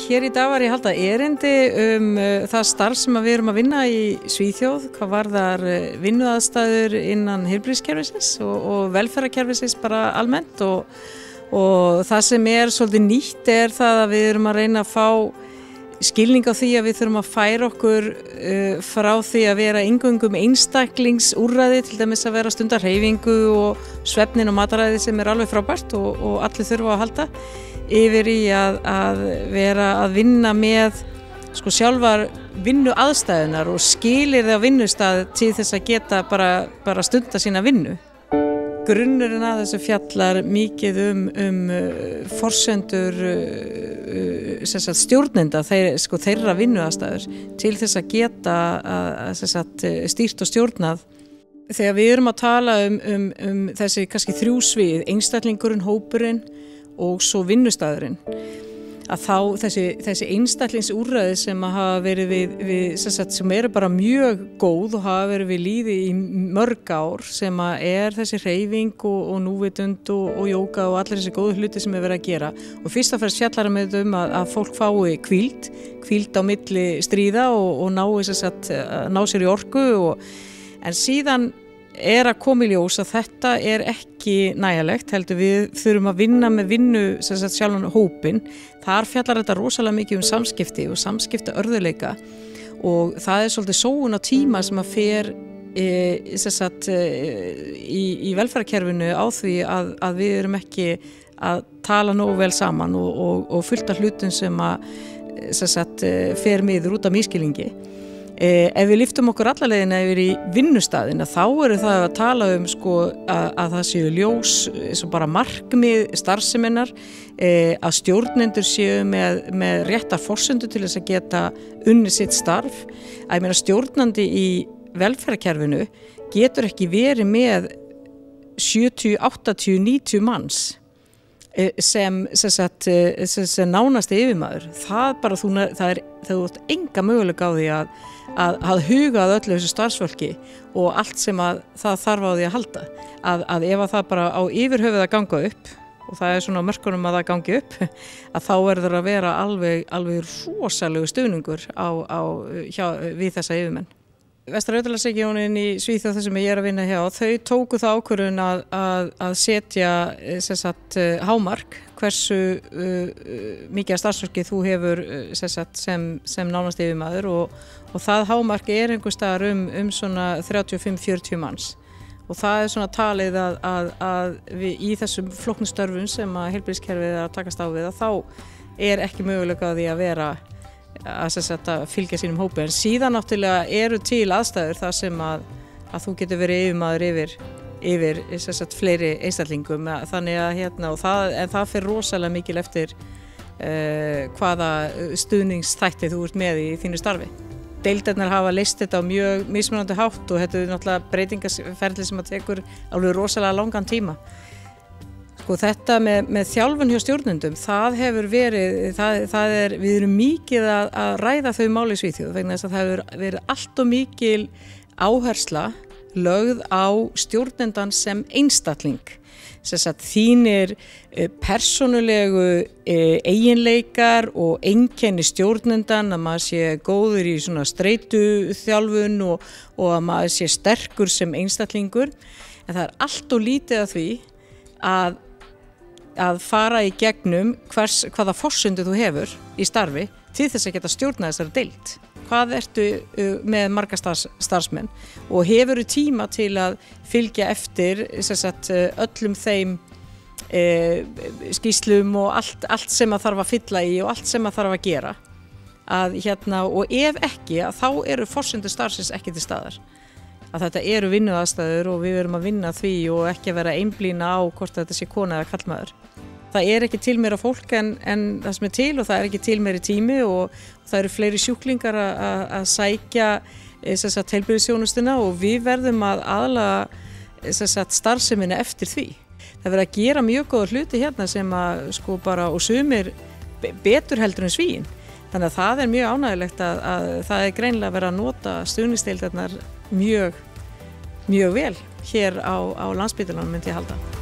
Hér í dag var ég að halda erindi það starf sem við erum að vinna í Svíþjóð, hvað varðar vinnuaðstæður innan heilbrigðiskerfisins og velferðarkerfisins bara almennt og það sem svolítið nýtt það að við erum að reyna að fá skilning á því að við þurfum að færa okkur frá því að vera eingöngum einstaklingsúrræði, til dæmis að vera stundar hreyfingu og svefnin og mataræði sem alveg frábært og allir þurfa að halda, yfir í að vera að vinna með sjálfar vinnuaðstæðunar og skilyrði á vinnustað til þess að geta bara stunda sína vinnu. Grunnurinn að þessu fjallar mikið forsendur stjórnenda þeirra vinnuaðstæður til þess að geta stýrt og stjórnað. Þegar við erum að tala þessi kannski 3 svið, einstaklingurinn, hópurinn og svo vinnustaðurinn, að þá þessi einstaklingsúrræði sem hafa verið sem bara mjög góð og hafa verið við lýði í mörg ár, sem þessi hreyfing og núvitund og jóga og allir þessi góðu hluti sem verið að gera. Og fyrst og fremst fjallar með að fólk fái hvíld á milli stríða og ná sér í orku en síðan að koma í ljós að þetta ekki nægjanlegt, heldur við þurfum að vinna með vinnu sjálfan hópinn. Þar fjallar þetta rosalega mikið samskipti og samskipta örðuleika og það svolítið sóun á tíma sem að fer í velferðarkerfinu á því að við erum ekki að tala nógu vel saman og fullt af hlutum sem að fer miður út af misskilningi. Ef við lyftum okkur alla leiðina yfir í vinnustaðina, þá það að tala að það séu ljós bara markmið starfseminnar, að stjórnendur séu með réttar forsendur til þess að geta unnið sitt starf. Að stjórnandi í velferðarkerfinu getur ekki verið með 70, 80, 90 manns sem nánasti yfirmaður. Það átt enga möguleika á því að huga að öllu þessu starfsfólki og allt sem það þarf á því að halda. Að ef það bara á yfirhöfuð að ganga upp, og það svona mörkunum að það gangi upp, að þá verður að vera alveg rosalegu stuðningur við þessa yfirmenn. Vestra-Götalandsregíónin í Svíþjóð, þar sem ég að vinna hjá, þau tóku það ákvörðun að setja hámark hversu mikið af starfsfólki þú hefur sem nánast yfirmaður og það hámark einhvers staðar svona 35-40 manns. Og það svona talið að við í þessum flóknu störfum sem að heilbrigðiskerfið að takast á við, að þá ekki möguleika á því að vera að fylgja sínum hópi. En síðan náttúrulega til aðstæður þar sem að þú getur verið yfirmaður yfir fleiri einstaklingum, þannig að en það fer rosalega mikil eftir hvaða stuðningsþætti þú ert með í þínu starfi. Deildirnar hafa leyst þetta á mjög mismunandi hátt og þetta náttúrulega breytingaferli sem tekur alveg rosalega langan tíma. Þetta með þjálfun hjá stjórnendum, það hefur verið, við erum mikið að ræða þau mál í Svíþjóð, vegna þess að það hefur verið allt og mikil áhersla lögð á stjórnendan sem einstakling. Þínir persónulegu eiginleikar og einkenni stjórnendan, að maður sé góður í svona streituþjálfun og að maður sé sterkur sem einstaklingur. En það allt og lítið af því að fara í gegnum hvaða forsendur þú hefur í starfi til þess að geta stjórnað þessari deild. Hvað ertu með marga starfsmenn og hefur tíma til að fylgja eftir öllum þeim skýrslum og allt sem að þarf að fylla í og allt sem að þarf að gera. Og ef ekki, þá eru forsendur starfsins ekki til staðar. Að þetta vinnuaðstæður og við erum að vinna því og ekki að vera einblína á hvort þetta sé kona eða karlmaður. Það ekki til meira fólk en það sem til og það ekki til meiri tími og það eru fleiri sjúklingar að sækja heilbrigðisþjónustuna og við verðum að aðlaga starfsemina eftir því. Það verður að gera mjög góða hluti hérna sem og sumir betur heldur en Svíinn. Þannig að það mjög ánægjulegt að það greinilega verið að nota stuðningsdeildirnar mjög vel hér á Landspítalanum, myndi ég halda.